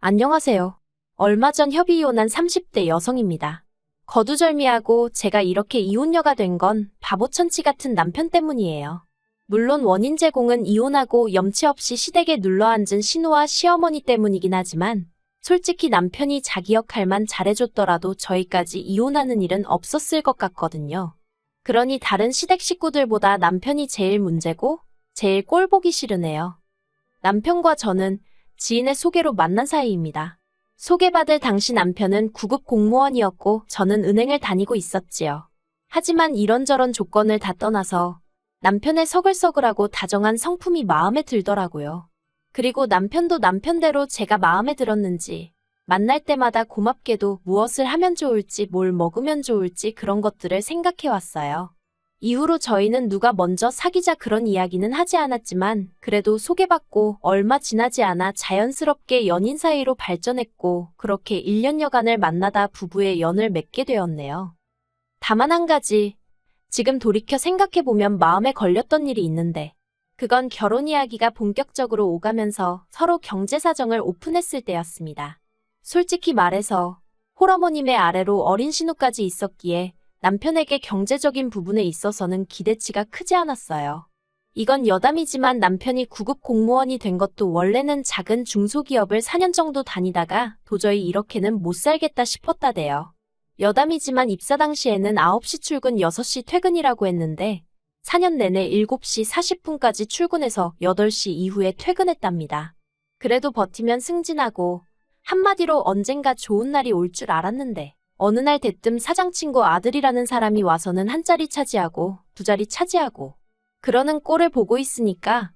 안녕하세요. 얼마 전 협의 이혼한 30대 여성입니다. 거두절미하고 제가 이렇게 이혼녀가 된 건 바보천치 같은 남편 때문이에요. 물론 원인 제공은 이혼하고 염치 없이 시댁에 눌러앉은 신우와 시어머니 때문이긴 하지만 솔직히 남편이 자기 역할만 잘해줬더라도 저희까지 이혼하는 일은 없었을 것 같거든요. 그러니 다른 시댁 식구들보다 남편이 제일 문제고 제일 꼴보기 싫으네요. 남편과 저는 지인의 소개로 만난 사이입니다. 소개받을 당시 남편은 9급 공무원이었고 저는 은행을 다니고 있었지요. 하지만 이런저런 조건을 다 떠나서 남편의 서글서글하고 다정한 성품이 마음에 들더라고요. 그리고 남편도 남편대로 제가 마음에 들었는지 만날 때마다 고맙게도 무엇을 하면 좋을지 뭘 먹으면 좋을지 그런 것들을 생각해왔어요. 이후로 저희는 누가 먼저 사귀자 그런 이야기는 하지 않았지만 그래도 소개받고 얼마 지나지 않아 자연스럽게 연인 사이로 발전했고 그렇게 1년여간을 만나다 부부의 연을 맺게 되었네요. 다만 한 가지, 지금 돌이켜 생각해보면 마음에 걸렸던 일이 있는데 그건 결혼 이야기가 본격적으로 오가면서 서로 경제 사정을 오픈했을 때였습니다. 솔직히 말해서 홀어머님의 아래로 어린 신우까지 있었기에 남편에게 경제적인 부분에 있어서는 기대치가 크지 않았어요. 이건 여담이지만 남편이 9급 공무원이 된 것도 원래는 작은 중소기업을 4년 정도 다니다가 도저히 이렇게는 못 살겠다 싶었다대요. 여담이지만 입사 당시에는 9시 출근 6시 퇴근이라고 했는데 4년 내내 7시 40분까지 출근해서 8시 이후에 퇴근했답니다. 그래도 버티면 승진하고 한마디로 언젠가 좋은 날이 올 줄 알았는데 어느 날 대뜸 사장 친구 아들이라는 사람이 와서는 한 자리 차지하고 두 자리 차지하고 그러는 꼴을 보고 있으니까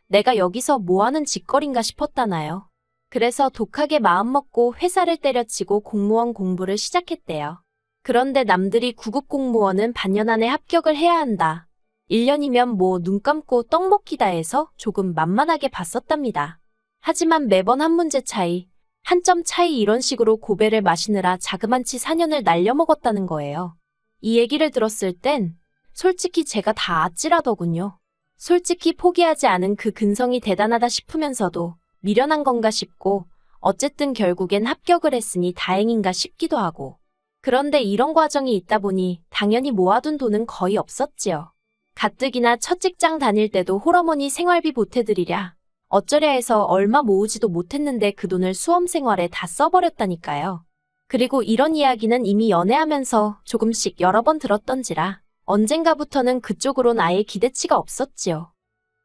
내가 여기서 뭐하는 짓거린가 싶었다나요. 그래서 독하게 마음먹고 회사를 때려치고 공무원 공부를 시작했대요. 그런데 남들이 9급 공무원은 반년 안에 합격을 해야 한다. 1년이면 뭐 눈 감고 떡 먹기다 해서 조금 만만하게 봤었답니다. 하지만 매번 한 문제 차이, 한 점 차이 이런 식으로 고배를 마시느라 자그만치 4년을 날려먹었다는 거예요. 이 얘기를 들었을 땐 솔직히 제가 다 아찔하더군요. 솔직히 포기하지 않은 그 근성이 대단하다 싶으면서도 미련한 건가 싶고 어쨌든 결국엔 합격을 했으니 다행인가 싶기도 하고. 그런데 이런 과정이 있다 보니 당연히 모아둔 돈은 거의 없었지요. 가뜩이나 첫 직장 다닐 때도 홀어머니 생활비 보태드리랴 어쩌랴 해서 얼마 모으지도 못했는데 그 돈을 수험생활에 다 써버렸다니까요. 그리고 이런 이야기는 이미 연애하면서 조금씩 여러 번 들었던지라 언젠가부터는 그쪽으론 아예 기대치가 없었지요.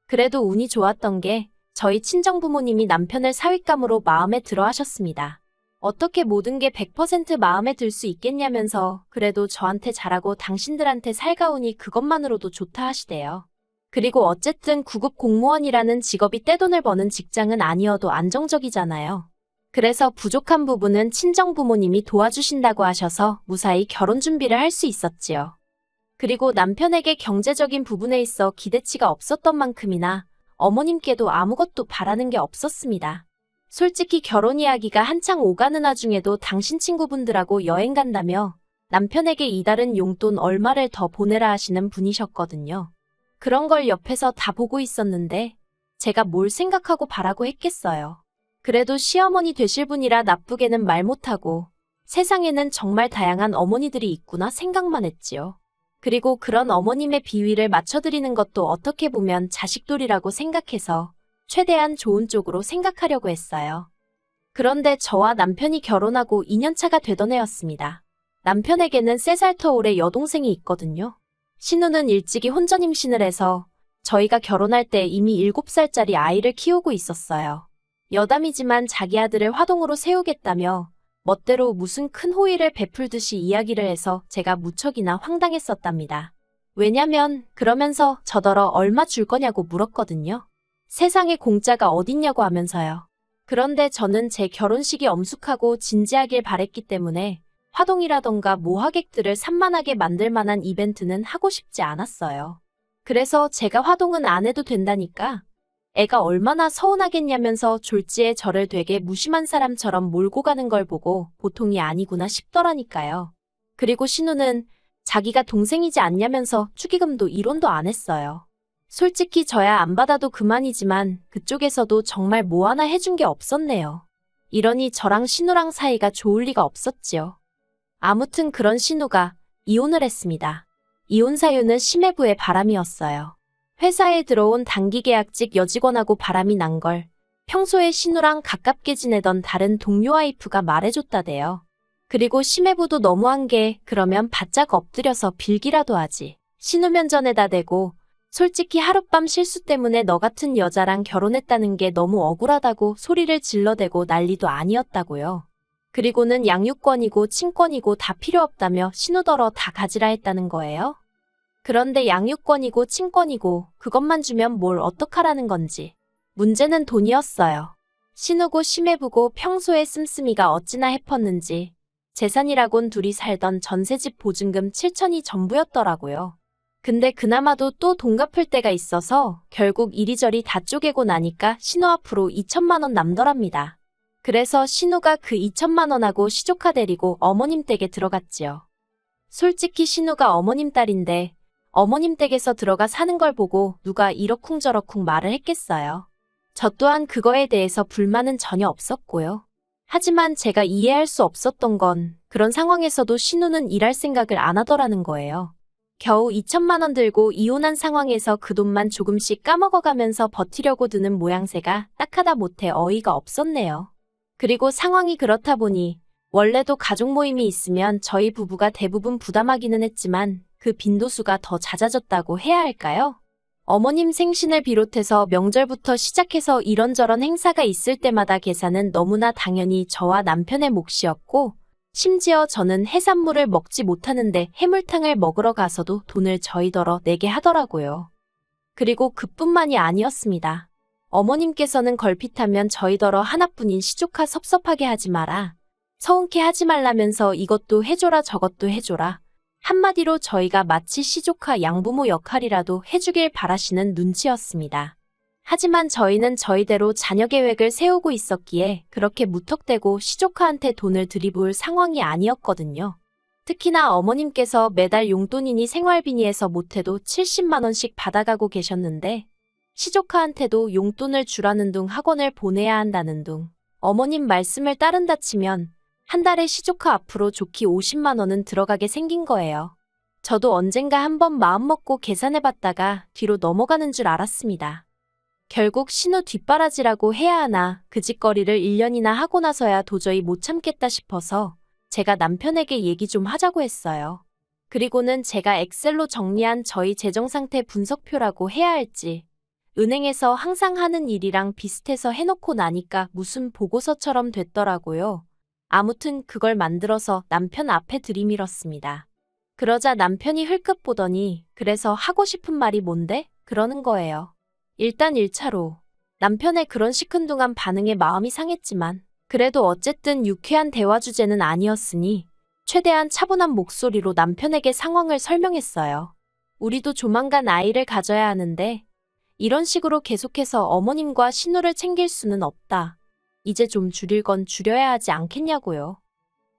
그래도 운이 좋았던 게 저희 친정부모님이 남편을 사윗감으로 마음에 들어 하셨습니다. 어떻게 모든 게 100% 마음에 들 수 있겠냐면서 그래도 저한테 잘하고 당신들한테 살가우니 그것만으로도 좋다 하시대요. 그리고 어쨌든 9급 공무원이라는 직업이 떼돈을 버는 직장은 아니어도 안정적이잖아요. 그래서 부족한 부분은 친정부모님이 도와주신다고 하셔서 무사히 결혼 준비를 할 수 있었지요. 그리고 남편에게 경제적인 부분에 있어 기대치가 없었던 만큼이나 어머님께도 아무것도 바라는 게 없었습니다. 솔직히 결혼 이야기가 한창 오가는 와중에도 당신 친구분들하고 여행 간다며 남편에게 이달은 용돈 얼마를 더 보내라 하시는 분이셨거든요. 그런 걸 옆에서 다 보고 있었는데 제가 뭘 생각하고 바라고 했겠어요. 그래도 시어머니 되실 분이라 나쁘게는 말 못하고 세상에는 정말 다양한 어머니들이 있구나 생각만 했지요. 그리고 그런 어머님의 비위를 맞춰드리는 것도 어떻게 보면 자식돌이라고 생각해서 최대한 좋은 쪽으로 생각하려고 했어요. 그런데 저와 남편이 결혼하고 2년차가 되던 해였습니다. 남편에게는 3살 터 올해 여동생이 있거든요. 신우는 일찍이 혼전 임신을 해서 저희가 결혼할 때 이미 7살짜리 아이를 키우고 있었어요. 여담이지만 자기 아들을 화동으로 세우겠다며 멋대로 무슨 큰 호의를 베풀듯이 이야기를 해서 제가 무척이나 황당했었답니다. 왜냐면 그러면서 저더러 얼마 줄 거냐고 물었거든요. 세상에 공짜가 어딨냐고 하면서요. 그런데 저는 제 결혼식이 엄숙하고 진지하길 바랬기 때문에 화동이라던가 모하객들을 산만하게 만들 만한 이벤트는 하고 싶지 않았어요. 그래서 제가 화동은 안 해도 된다니까 애가 얼마나 서운하겠냐면서 졸지에 저를 되게 무심한 사람처럼 몰고 가는 걸 보고 보통이 아니구나 싶더라니까요. 그리고 신우는 자기가 동생이지 않냐면서 축의금도 1원도 안 했어요. 솔직히 저야 안 받아도 그만이지만 그쪽에서도 정말 뭐 하나 해준 게 없었네요. 이러니 저랑 신우랑 사이가 좋을 리가 없었지요. 아무튼 그런 신우가 이혼을 했습니다. 이혼 사유는 심해부의 바람이었어요. 회사에 들어온 단기계약직 여직원하고 바람이 난 걸 평소에 신우랑 가깝게 지내던 다른 동료 와이프가 말해줬다대요. 그리고 심해부도 너무한 게 그러면 바짝 엎드려서 빌기라도 하지. 신우 면전에다 대고 솔직히 하룻밤 실수 때문에 너 같은 여자랑 결혼했다는 게 너무 억울하다고 소리를 질러대고 난리도 아니었다고요. 그리고는 양육권이고 친권이고 다 필요 없다며 신우더러 다 가지라 했다는 거예요. 그런데 양육권이고 친권이고 그것만 주면 뭘 어떡하라는 건지. 문제는 돈이었어요. 신우고 심해부고 평소에 씀씀이가 어찌나 해펐는지 재산이라곤 둘이 살던 전세집 보증금 7천이 전부였더라고요. 근데 그나마도 또 돈 갚을 때가 있어서 결국 이리저리 다 쪼개고 나니까 신우 앞으로 2천만 원 남더랍니다. 그래서 신우가 그 2천만 원하고 시조카 데리고 어머님 댁에 들어갔지요. 솔직히 신우가 어머님 딸인데 어머님 댁에서 들어가 사는 걸 보고 누가 이러쿵저러쿵 말을 했겠어요. 저 또한 그거에 대해서 불만은 전혀 없었고요. 하지만 제가 이해할 수 없었던 건 그런 상황에서도 신우는 일할 생각을 안 하더라는 거예요. 겨우 2천만 원 들고 이혼한 상황에서 그 돈만 조금씩 까먹어가면서 버티려고 드는 모양새가 딱하다 못해 어이가 없었네요. 그리고 상황이 그렇다 보니 원래도 가족 모임이 있으면 저희 부부가 대부분 부담하기는 했지만 그 빈도수가 더 잦아졌다고 해야 할까요? 어머님 생신을 비롯해서 명절부터 시작해서 이런저런 행사가 있을 때마다 계산은 너무나 당연히 저와 남편의 몫이었고 심지어 저는 해산물을 먹지 못하는데 해물탕을 먹으러 가서도 돈을 저희더러 내게 하더라고요. 그리고 그뿐만이 아니었습니다. 어머님께서는 걸핏하면 저희더러 하나뿐인 시조카 섭섭하게 하지 마라. 서운케 하지 말라면서 이것도 해줘라 저것도 해줘라. 한마디로 저희가 마치 시조카 양부모 역할이라도 해주길 바라시는 눈치였습니다. 하지만 저희는 저희대로 자녀 계획을 세우고 있었기에 그렇게 무턱대고 시조카한테 돈을 들이부을 상황이 아니었거든요. 특히나 어머님께서 매달 용돈이니 생활비니에서 못해도 70만 원씩 받아가고 계셨는데 시조카한테도 용돈을 주라는 둥 학원을 보내야 한다는 둥 어머님 말씀을 따른다 치면 한 달에 시조카 앞으로 좋기 50만 원은 들어가게 생긴 거예요. 저도 언젠가 한번 마음먹고 계산해봤다가 뒤로 넘어가는 줄 알았습니다. 결국 신우 뒷바라지라고 해야 하나 그 짓거리를 1년이나 하고 나서야 도저히 못 참겠다 싶어서 제가 남편에게 얘기 좀 하자고 했어요. 그리고는 제가 엑셀로 정리한 저희 재정상태 분석표라고 해야 할지 은행에서 항상 하는 일이랑 비슷해서 해놓고 나니까 무슨 보고서처럼 됐더라고요. 아무튼 그걸 만들어서 남편 앞에 들이밀었습니다. 그러자 남편이 흘끗 보더니 그래서 하고 싶은 말이 뭔데? 그러는 거예요. 일단 1차로 남편의 그런 시큰둥한 반응에 마음이 상했지만 그래도 어쨌든 유쾌한 대화 주제는 아니었으니 최대한 차분한 목소리로 남편에게 상황을 설명했어요. 우리도 조만간 아이를 가져야 하는데 이런 식으로 계속해서 어머님과 신우를 챙길 수는 없다. 이제 좀 줄일 건 줄여야 하지 않겠냐고요.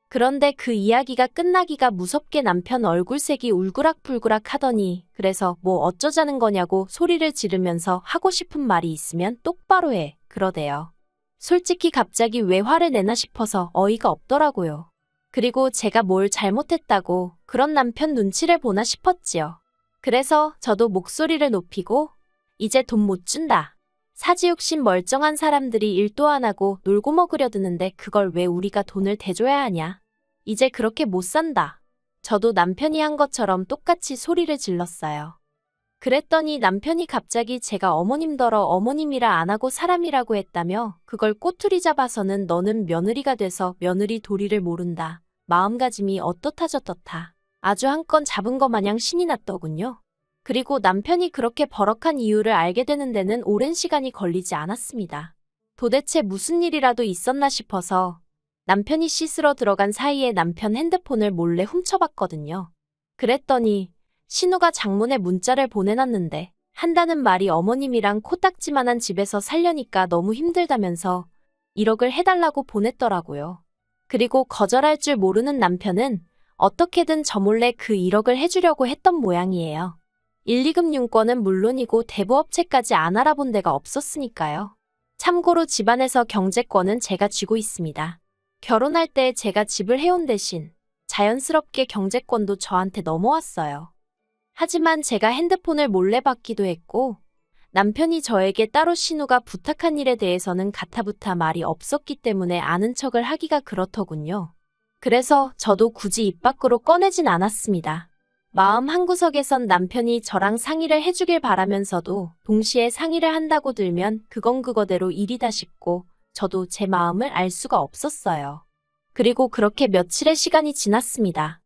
그런데 그 이야기가 끝나기가 무섭게 남편 얼굴색이 울그락불그락 하더니 그래서 뭐 어쩌자는 거냐고 소리를 지르면서 하고 싶은 말이 있으면 똑바로 해 그러대요. 솔직히 갑자기 왜 화를 내나 싶어서 어이가 없더라고요. 그리고 제가 뭘 잘못했다고 그런 남편 눈치를 보나 싶었지요. 그래서 저도 목소리를 높이고 이제 돈 못 준다. 사지욕심 멀쩡한 사람들이 일도 안 하고 놀고 먹으려 드는데 그걸 왜 우리가 돈을 대줘야 하냐. 이제 그렇게 못 산다. 저도 남편이 한 것처럼 똑같이 소리를 질렀어요. 그랬더니 남편이 갑자기 제가 어머님더러 어머님이라 안 하고 사람이라고 했다며 그걸 꼬투리 잡아서는 너는 며느리가 돼서 며느리 도리를 모른다. 마음가짐이 어떻다 저떻다. 아주 한 건 잡은 것 마냥 신이 났더군요. 그리고 남편이 그렇게 버럭한 이유를 알게 되는 데는 오랜 시간이 걸리지 않았습니다. 도대체 무슨 일이라도 있었나 싶어서 남편이 씻으러 들어간 사이에 남편 핸드폰을 몰래 훔쳐봤거든요. 그랬더니 신우가 장문의 문자를 보내놨는데 한다는 말이 어머님이랑 코딱지만한 집에서 살려니까 너무 힘들다면서 1억을 해달라고 보냈더라고요. 그리고 거절할 줄 모르는 남편은 어떻게든 저 몰래 그 1억을 해주려고 했던 모양이에요. 1, 2금 융권은 물론이고 대부업체까지 안 알아본 데가 없었으니까요. 참고로 집안에서 경제권은 제가 쥐고 있습니다. 결혼할 때 제가 집을 해온 대신 자연스럽게 경제권도 저한테 넘어왔어요. 하지만 제가 핸드폰을 몰래 받기도 했고 남편이 저에게 따로 신우가 부탁한 일에 대해서는 가타부타 말이 없었기 때문에 아는 척을 하기가 그렇더군요. 그래서 저도 굳이 입 밖으로 꺼내진 않았습니다. 마음 한구석에선 남편이 저랑 상의를 해주길 바라면서도 동시에 상의를 한다고 들면 그건 그거대로 일이다 싶고 저도 제 마음을 알 수가 없었어요. 그리고 그렇게 며칠의 시간이 지났습니다.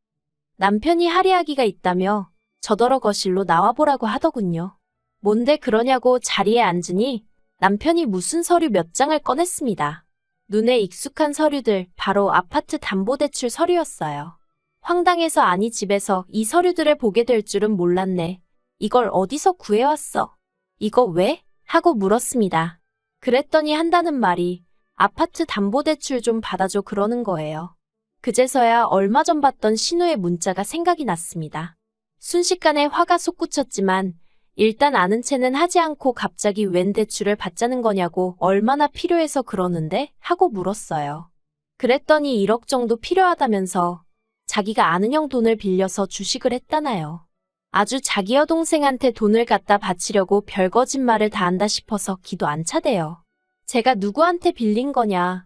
남편이 할의하기가 있다며 저더러 거실로 나와보라고 하더군요. 뭔데 그러냐고 자리에 앉으니 남편이 무슨 서류 몇 장을 꺼냈습니다. 눈에 익숙한 서류들, 바로 아파트 담보대출 서류였어요. 황당해서 아니 집에서 이 서류들을 보게 될 줄은 몰랐네. 이걸 어디서 구해왔어? 이거 왜? 하고 물었습니다. 그랬더니 한다는 말이 아파트 담보대출 좀 받아줘 그러는 거예요. 그제서야 얼마 전 받던 신우의 문자가 생각이 났습니다. 순식간에 화가 솟구쳤지만 일단 아는 체는 하지 않고 갑자기 웬 대출을 받자는 거냐고 얼마나 필요해서 그러는데? 하고 물었어요. 그랬더니 1억 정도 필요하다면서 자기가 아는 형 돈을 빌려서 주식을 했다나요. 아주 자기 여동생한테 돈을 갖다 바치려고 별 거짓말을 다 한다 싶어서 기도 안 차대요. 제가 누구한테 빌린 거냐.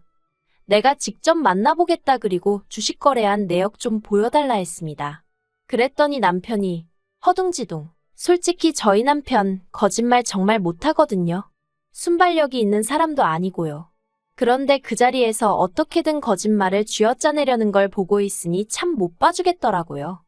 내가 직접 만나보겠다 그리고 주식 거래한 내역 좀 보여달라 했습니다. 그랬더니 남편이 허둥지둥. 솔직히 저희 남편 거짓말 정말 못하거든요. 순발력이 있는 사람도 아니고요. 그런데 그 자리에서 어떻게든 거짓말을 쥐어짜내려는 걸 보고 있으니 참 못 봐주겠더라고요.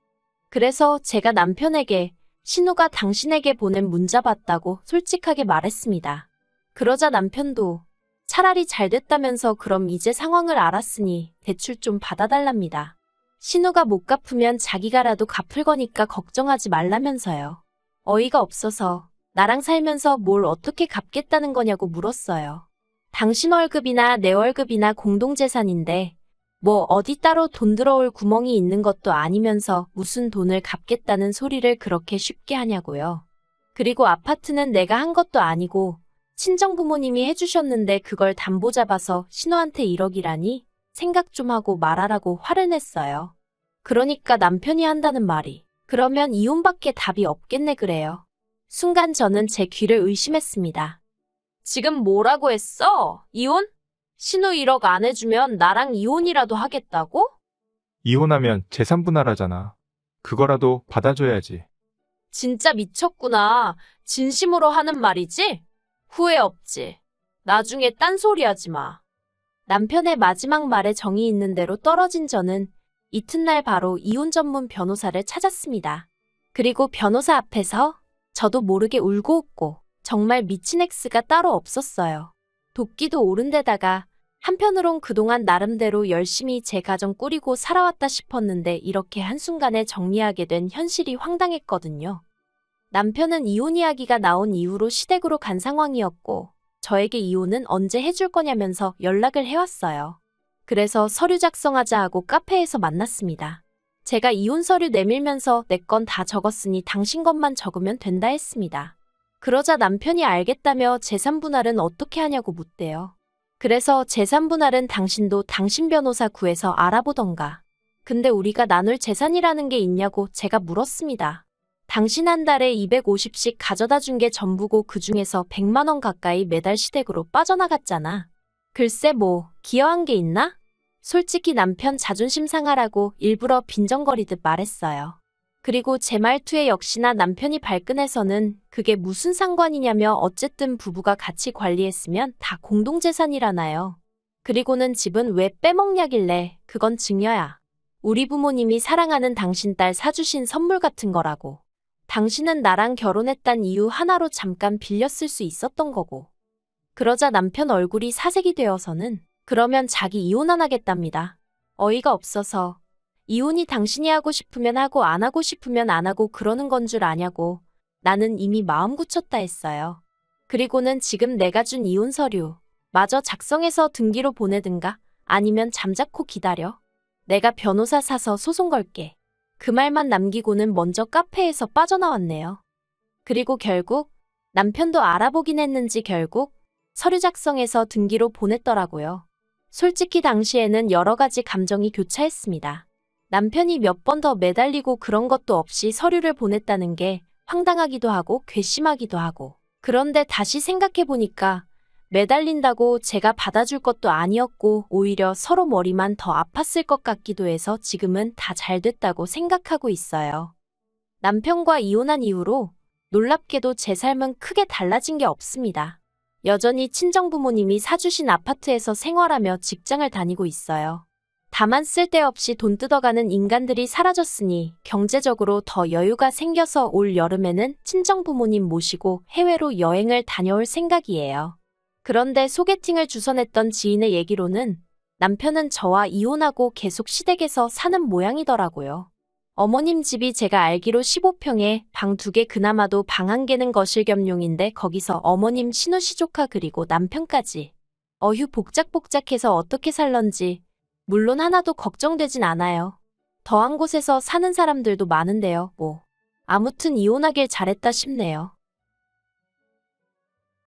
그래서 제가 남편에게 신우가 당신에게 보낸 문자 봤다고 솔직하게 말했습니다. 그러자 남편도 차라리 잘 됐다면서 그럼 이제 상황을 알았으니 대출 좀 받아달랍니다. 신우가 못 갚으면 자기가라도 갚을 거니까 걱정하지 말라면서요. 어이가 없어서 나랑 살면서 뭘 어떻게 갚겠다는 거냐고 물었어요. 당신 월급이나 내 월급이나 공동재산인데 뭐 어디 따로 돈 들어올 구멍이 있는 것도 아니면서 무슨 돈을 갚겠다는 소리를 그렇게 쉽게 하냐고요. 그리고 아파트는 내가 한 것도 아니고 친정부모님이 해주셨는데 그걸 담보 잡아서 신우한테 1억이라니 생각 좀 하고 말하라고 화를 냈어요. 그러니까 남편이 한다는 말이 그러면 이혼밖에 답이 없겠네 그래요. 순간 저는 제 귀를 의심했습니다. 지금 뭐라고 했어? 이혼? 신우 1억 안 해주면 나랑 이혼이라도 하겠다고? 이혼하면 재산 분할하잖아. 그거라도 받아줘야지. 진짜 미쳤구나. 진심으로 하는 말이지? 후회 없지. 나중에 딴소리 하지 마. 남편의 마지막 말에 정이 있는 대로 떨어진 저는 이튿날 바로 이혼 전문 변호사를 찾았습니다. 그리고 변호사 앞에서 저도 모르게 울고 웃고 정말 미친 X가 따로 없었어요. 도끼도 오른 데다가 한편으론 그동안 나름대로 열심히 제 가정 꾸리고 살아왔다 싶었는데 이렇게 한순간에 정리하게 된 현실이 황당했거든요. 남편은 이혼 이야기가 나온 이후로 시댁으로 간 상황이었고 저에게 이혼은 언제 해줄 거냐면서 연락을 해왔어요. 그래서 서류 작성하자 하고 카페에서 만났습니다. 제가 이혼 서류 내밀면서 내 건 다 적었으니 당신 것만 적으면 된다 했습니다. 그러자 남편이 알겠다며 재산 분할은 어떻게 하냐고 묻대요. 그래서 재산 분할은 당신도 당신 변호사 구해서 알아보던가. 근데 우리가 나눌 재산이라는 게 있냐고 제가 물었습니다. 당신 한 달에 250씩 가져다 준 게 전부고 그중에서 100만 원 가까이 매달 시댁으로 빠져나갔잖아. 글쎄 뭐 기여한 게 있나? 솔직히 남편 자존심 상하라고 일부러 빈정거리듯 말했어요. 그리고 제 말투에 역시나 남편이 발끈해서는 그게 무슨 상관이냐며 어쨌든 부부가 같이 관리했으면 다 공동재산이라나요. 그리고는 집은 왜 빼먹냐길래 그건 증여야. 우리 부모님이 사랑하는 당신 딸 사주신 선물 같은 거라고. 당신은 나랑 결혼했단 이유 하나로 잠깐 빌렸을 수 있었던 거고. 그러자 남편 얼굴이 사색이 되어서는 그러면 자기 이혼 안 하겠답니다. 어이가 없어서 이혼이 당신이 하고 싶으면 하고 안 하고 싶으면 안 하고 그러는 건 줄 아냐고. 나는 이미 마음 굳혔다 했어요. 그리고는 지금 내가 준 이혼 서류 마저 작성해서 등기로 보내든가 아니면 잠자코 기다려. 내가 변호사 사서 소송 걸게. 그 말만 남기고는 먼저 카페에서 빠져나왔네요. 그리고 결국 남편도 알아보긴 했는지 결국 서류 작성해서 등기로 보냈더라고요. 솔직히 당시에는 여러 가지 감정이 교차했습니다. 남편이 몇 번 더 매달리고 그런 것도 없이 서류를 보냈다는 게 황당하기도 하고 괘씸하기도 하고. 그런데 다시 생각해보니까 매달린다고 제가 받아줄 것도 아니었고 오히려 서로 머리만 더 아팠을 것 같기도 해서 지금은 다 잘 됐다고 생각하고 있어요. 남편과 이혼한 이후로 놀랍게도 제 삶은 크게 달라진 게 없습니다. 여전히 친정부모님이 사주신 아파트에서 생활하며 직장을 다니고 있어요. 다만 쓸데없이 돈 뜯어가는 인간들이 사라졌으니 경제적으로 더 여유가 생겨서 올 여름에는 친정부모님 모시고 해외로 여행을 다녀올 생각이에요. 그런데 소개팅을 주선했던 지인의 얘기로는 남편은 저와 이혼하고 계속 시댁에서 사는 모양이더라고요. 어머님 집이 제가 알기로 15평에 방 2개 그나마도 방 1개는 거실 겸용인데 거기서 어머님 시누시 조카 그리고 남편까지. 어휴 복작복작해서 어떻게 살런지 물론 하나도 걱정되진 않아요. 더한 곳에서 사는 사람들도 많은데요, 뭐. 아무튼 이혼하길 잘했다 싶네요.